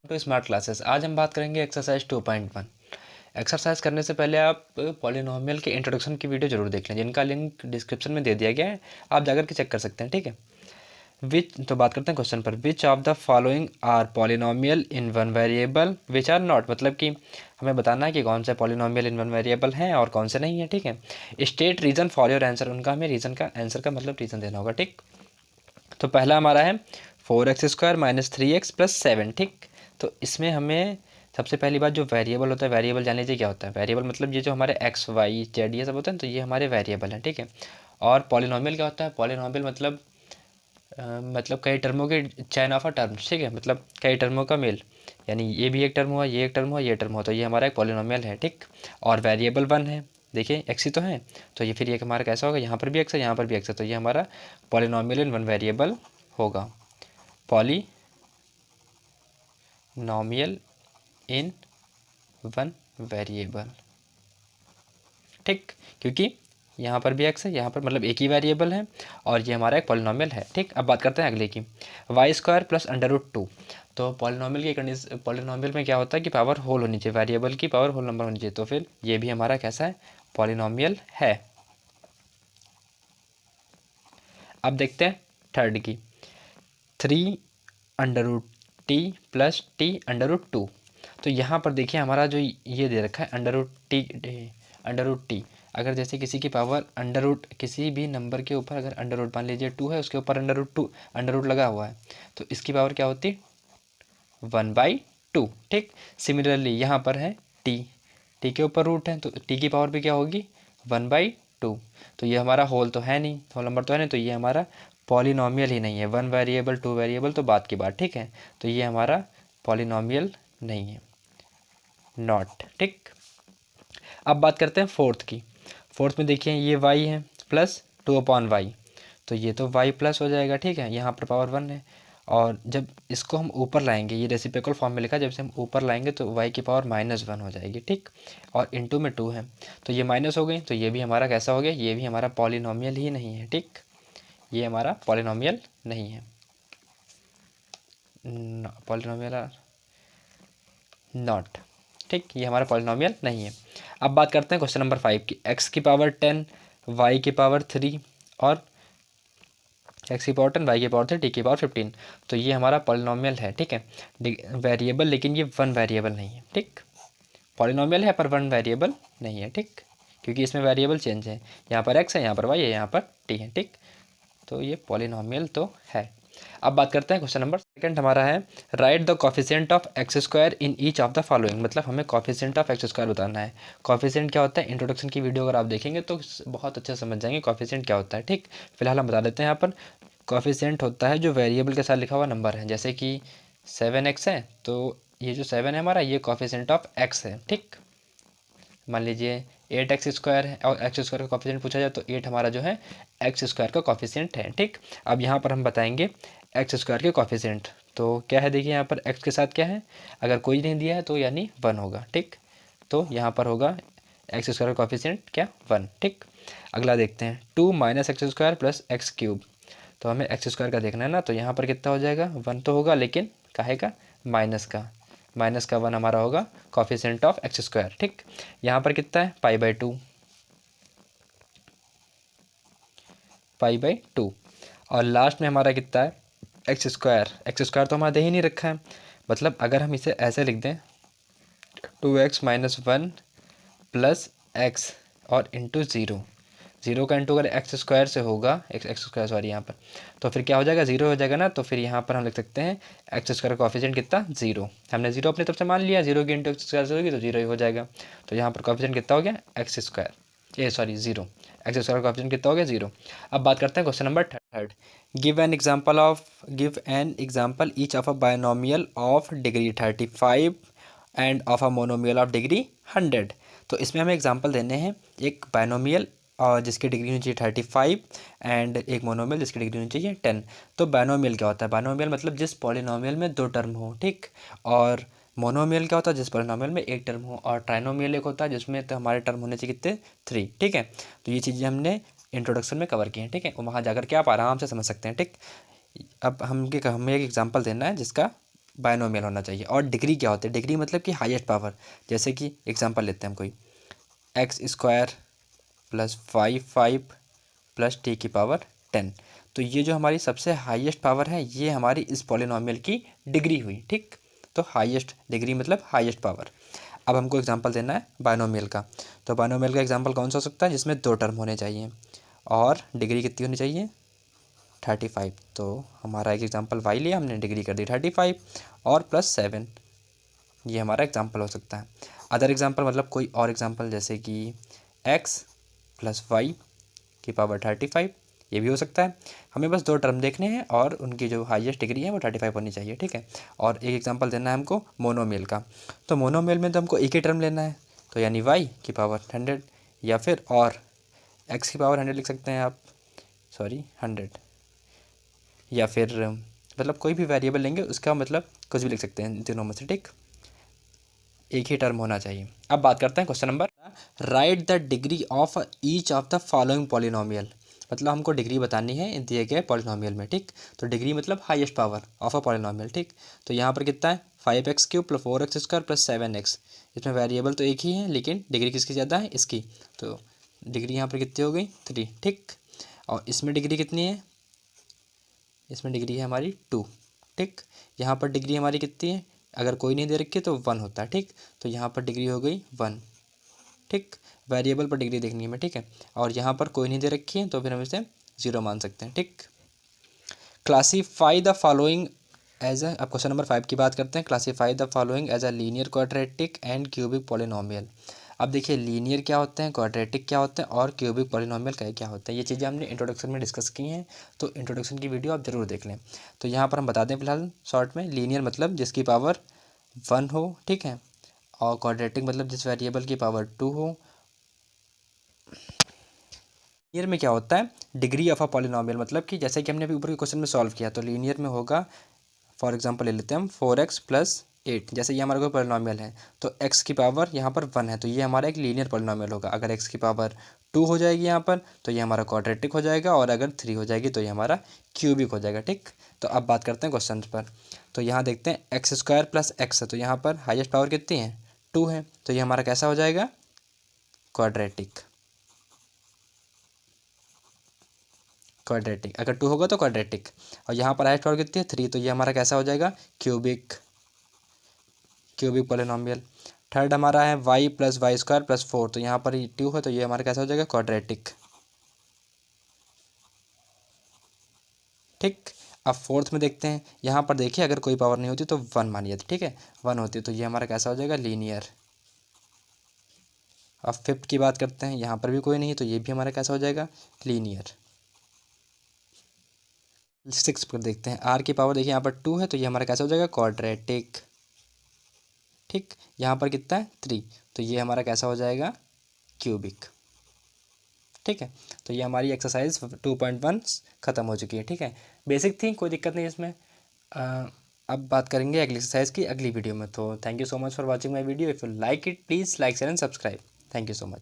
To smart classes. आज हम बात करेंगे एक्सरसाइज 2.1। एक्सरसाइज करने से पहले आप पॉलिनोमियल के इंट्रोडक्शन की वीडियो जरूर देख लें, जिनका लिंक डिस्क्रिप्शन में दे दिया गया है, आप जाकर के चेक कर सकते हैं। ठीक है, तो बात करते हैं क्वेश्चन पर। Which of the following are polynomial in one variable which are not, मतलब कि हमें बताना है कि कौन से पॉलिनोमियल इन वन वेरिएबल हैं और कौन से नहीं है। ठीक है, state reason for your answer, उनका हमें रीजन का आंसर का मतलब रीजन देना होगा। ठीक, तो पहला हमारा है 4x² - 3x + 7। ठीक, तो इसमें हमें सबसे पहली बात जो वेरिएबल होता है, वेरिएबल जान लीजिए क्या होता है। वेरिएबल मतलब ये जो हमारे x y z ये सब होते हैं, तो ये हमारे वेरिएबल हैं। ठीक है, और पॉलिनोमियल क्या होता है? पॉलिनोमियल मतलब कई टर्मों के चैन ऑफ अ टर्म्स। ठीक है, मतलब कई टर्मों का मेल, यानी ये भी एक टर्म हुआ, ये एक टर्म हुआ, ये टर्म हुआ, तो ये हमारा एक पॉलिनोमियल है। ठीक, और वेरिएबल 1 है, देखिए एक्स ही तो है, तो ये फिर ये हमारा कैसा होगा, यहाँ पर भी एक्स है, यहाँ पर भी एक्स है, तो ये हमारा पॉलिनोमियल इन वन वेरिएबल होगा। Polynomial in one variable. ठीक, क्योंकि यहाँ पर भी एक्स है, यहाँ पर मतलब एक ही वेरिएबल है, और ये हमारा एक पॉलिनोमियल है। ठीक, अब बात करते हैं अगले की, y² + √2। तो पॉलिनोमियल की कंडीशन, पॉलिनोमियल में क्या होता है कि पावर होल होनी चाहिए, वेरिएबल की पावर होल नंबर होनी चाहिए, तो फिर ये भी हमारा कैसा है, पॉलिनोमियल है। अब देखते हैं थर्ड की, 3√t + t√2। तो यहाँ पर देखिए हमारा जो ये दे रखा है √t, अगर जैसे किसी की पावर किसी भी नंबर के ऊपर अगर √ मान लीजिए 2 है, उसके ऊपर √2 लगा हुआ है, तो इसकी पावर क्या होती, 1/2। ठीक, सिमिलरली यहाँ पर है टी के ऊपर रूट है, तो टी की पावर भी क्या होगी, 1/2। तो ये हमारा होल तो है नहीं, होल नंबर तो है नहीं, तो ये हमारा पॉलिनोमियल ही नहीं है। 1 वेरिएबल 2 वेरिएबल तो बात की बात। ठीक है, तो ये हमारा पॉलिनोमियल नहीं है, नॉट। ठीक, अब बात करते हैं फोर्थ की। फोर्थ में देखिए ये y है प्लस 2/y, तो ये तो y प्लस हो जाएगा। ठीक है, यहाँ पर पावर 1 है, और जब इसको हम ऊपर लाएंगे, ये रेसिप्रोकल फॉर्म में लिखा है, जब से हम ऊपर लाएंगे तो y की पावर -1 हो जाएगी। ठीक, और इनटू में 2 है, तो ये माइनस हो गई, तो ये भी हमारा कैसा हो गया, ये भी हमारा पॉलिनोमियल ही नहीं है। ठीक, ये हमारा पॉलिनोमियल नहीं है, पॉलिनोमियल नॉट। ठीक, ये हमारा पॉलिनोमियल नहीं है। अब बात करते हैं क्वेश्चन नंबर 5 की, x की पावर 10, y की पावर 3 और x की पावर 10, y की पावर 3, t की पावर 15। तो ये हमारा पॉलिनोमियल है। ठीक है, वेरिएबल, लेकिन ये 1 वेरिएबल नहीं है। ठीक, पॉलिनोमियल है पर 1 वेरिएबल नहीं है। ठीक, क्योंकि इसमें वेरिएबल चेंज है, यहाँ पर x है, यहाँ पर y है, यहाँ पर t है। ठीक, तो ये पॉलिनोमियल तो है। अब बात करते हैं क्वेश्चन नंबर सेकंड हमारा है, right the coefficient of x² in each of the following. मतलब हमें कॉफिशिएंट ऑफ x² बताना है। कॉफिशिएंट क्या होता है, इंट्रोडक्शन की वीडियो अगर आप देखेंगे तो बहुत अच्छे से समझ जाएंगे कॉफिशिएंट क्या होता है। ठीक, फिलहाल हम बता देते हैं। यहाँ पर कॉफिशिएंट होता है जो वेरिएबल के साथ लिखा हुआ नंबर है, जैसे कि 7x है, तो ये जो 7 है हमारा, ये कॉफिशिएंट ऑफ x है। ठीक, मान लीजिए 8x² है और x² का कॉफिशिएंट पूछा जाए, तो 8 हमारा जो है x² का कॉफिशिएंट है। ठीक, अब यहाँ पर हम बताएंगे x² के कॉफिशिएंट, तो क्या है, देखिए यहाँ पर x के साथ क्या है, अगर कोई नहीं दिया है तो यानी 1 होगा। ठीक, तो यहाँ पर होगा x² का कॉफिशिएंट क्या, 1। ठीक, अगला देखते हैं, 2 - x² + x³। तो हमें x² का देखना है ना, तो यहाँ पर कितना हो जाएगा, 1 तो होगा, लेकिन काहे का, -1 हमारा होगा कॉफिशिएंट ऑफ x²। ठीक, यहाँ पर कितना है, π/2, और लास्ट में हमारा कितना है, x² तो हमारा दे ही नहीं रखा है, मतलब अगर हम इसे ऐसे लिख दें, 2x - 1 + x और इंटू 0 का इंटू अगर x² से होगा, x² सॉरी, यहाँ पर तो फिर क्या हो जाएगा, 0 हो जाएगा ना, तो फिर यहाँ पर हम लिख सकते हैं x² का कॉफिशिएंट कितना, 0। हमने 0 अपनी तरफ से मान लिया, 0 की इंटू x² से होगी तो 0 ही हो जाएगा, तो यहाँ पर कॉफिशिएंट कितना हो गया, x², 0। x² का कॉफिशिएंट कितना हो गया, 0। अब बात करते हैं question number third, give an example each of a binomial of degree 35 end of a monomial of degree 100। तो इसमें हमें एग्जाम्पल देने हैं, एक बायनोमियल और जिसकी डिग्री होनी चाहिए 35 एंड एक मोनोमियल जिसकी डिग्री होनी चाहिए 10। तो बायनोमियल क्या होता है, बायनोमियल मतलब जिस पॉलिनोमियल में 2 टर्म हो। ठीक, और मोनोमियल क्या होता है, जिस पॉलिनोमियल में 1 टर्म हो, और ट्राइनोमियल एक होता है जिसमें तो हमारे टर्म होने चाहिए कितने, 3। ठीक है, तो ये चीज़ें हमने इंट्रोडक्शन में कवर की हैं। ठीक है, वहाँ जाकर के आप आराम से समझ सकते हैं। ठीक, अब हमें एक एग्जाम्पल देना है जिसका बायनोमियल होना चाहिए। और डिग्री क्या होती है? डिग्री मतलब कि हाईएस्ट पावर। जैसे कि एग्जांपल लेते हैं हम कोई x² + 5 + t की पावर 10। तो ये जो हमारी सबसे हाईएस्ट पावर है ये हमारी इस पॉलिनोमियल की डिग्री हुई, ठीक। तो हाईएस्ट डिग्री मतलब हाईएस्ट पावर। अब हमको एग्जांपल देना है बायनोमियल का। तो बायनोमियल का एग्जांपल कौन सा हो सकता है? जिसमें 2 टर्म होने चाहिए और डिग्री कितनी होनी चाहिए? 35। तो हमारा एक एग्जांपल y लिया हमने, डिग्री कर दी 35 और +7। ये हमारा एग्जांपल हो सकता है। अदर एग्जांपल मतलब कोई और एग्जांपल, जैसे कि x + y की पावर 35, ये भी हो सकता है। हमें बस 2 टर्म देखने हैं और उनकी जो हाईएस्ट डिग्री है वो 35 होनी चाहिए, ठीक है। और एक एग्जांपल देना है हमको मोनोमियल का। तो मोनोमियल में तो हमको एक ही टर्म लेना है, तो यानी y की पावर 100 या फिर और x की पावर 100 लिख सकते हैं आप, सॉरी 100, या फिर मतलब कोई भी वेरिएबल लेंगे उसका मतलब कुछ भी लिख सकते हैं तीनों में से, ठीक। एक ही टर्म होना चाहिए। अब बात करते हैं question number, right the degree of each of the following polynomial. मतलब हमको डिग्री बतानी है दिए गए पॉलिनोमियल में, ठीक। तो डिग्री मतलब highest power of a polynomial, ठीक। तो यहाँ पर कितना है? 5x³ + 4x² + 7x। इसमें वेरिएबल तो एक ही है लेकिन डिग्री किसकी ज़्यादा है? इसकी। तो डिग्री यहाँ पर कितनी हो गई? 3, ठीक। और इसमें डिग्री कितनी है? इसमें डिग्री है हमारी 2, ठीक। यहाँ पर डिग्री हमारी कितनी है? अगर कोई नहीं दे रखी तो 1 होता है, ठीक। तो यहाँ पर डिग्री हो गई 1, ठीक। वेरिएबल पर डिग्री देखनी है हमें, ठीक है। और यहाँ पर कोई नहीं दे रखी है तो फिर हम इसे 0 मान सकते हैं, ठीक। क्लासीफाई द फॉलोइंग एज अब क्वेश्चन नंबर 5 की बात करते हैं। Classify the following as a linear, quadratic and cubic polynomial. अब देखिए लीनियर क्या होते हैं, क्वाड्रेटिक क्या होते हैं और क्यूबिक पॉलिनोमियल क्या होते हैं। ये चीज़ें हमने इंट्रोडक्शन में डिस्कस की हैं, तो इंट्रोडक्शन की वीडियो आप ज़रूर देख लें। तो यहाँ पर हम बता दें फिलहाल शॉर्ट में, लीनियर मतलब जिसकी पावर 1 हो, ठीक है। और क्वाड्रेटिक मतलब जिस वेरिएबल की पावर 2 हो। लीनियर में क्या होता है? डिग्री ऑफ अ पॉलिनोमियल, मतलब कि जैसे कि हमने अभी ऊपर के क्वेश्चन में सॉल्व किया, तो लीनियर में होगा, फॉर एग्जांपल ले लेते हैं हम 4x + 8। जैसे ये हमारा कोई पॉलिनोमियल है तो x की पावर यहाँ पर 1 है तो ये हमारा एक लीनियर पॉलिनोमियल होगा। अगर x की पावर 2 हो जाएगी यहाँ पर तो ये हमारा क्वाड्रेटिक हो जाएगा, और अगर 3 हो जाएगी तो ये हमारा क्यूबिक हो जाएगा, ठीक। तो अब बात करते हैं क्वेश्चन पर। तो यहाँ देखते हैं x² + x है, तो यहाँ पर हाईएस्ट पावर कितनी है? 2 है, तो ये हमारा कैसा हो जाएगा? क्वाड्रेटिक। क्वाड्रेटिक अगर 2 होगा तो क्वाड्रेटिक। और यहाँ पर हाईएस्ट पावर कितनी है? 3, तो ये हमारा कैसा हो जाएगा? क्यूबिक। Cubic polynomial. थर्ड हमारा है y + y² + 4, तो यहाँ पर 2 है तो ये हमारा कैसा हो जाएगा? क्वाड्रेटिक, ठीक। अब फोर्थ में देखते हैं, यहाँ पर देखिए अगर कोई पावर नहीं होती तो 1 मानिए, ठीक है। 1 होती तो ये हमारा कैसा हो जाएगा? लीनियर। अब फिफ्थ की बात करते हैं, यहाँ पर भी कोई नहीं है तो ये भी हमारा कैसा हो जाएगा? लीनियर। सिक्स पर देखते हैं, r की पावर देखिए यहाँ पर 2 है तो ये हमारा कैसा हो जाएगा? क्वाड्रेटिक, ठीक। यहाँ पर कितना है? 3, तो ये हमारा कैसा हो जाएगा? क्यूबिक, ठीक है। तो ये हमारी एक्सरसाइज 2.1 ख़त्म हो चुकी है, ठीक है। बेसिक थी, कोई दिक्कत नहीं इसमें। अब बात करेंगे अगली एक्सरसाइज की अगली वीडियो में। तो thank you so much for watching my video. If you like it please like share and subscribe. Thank you so much.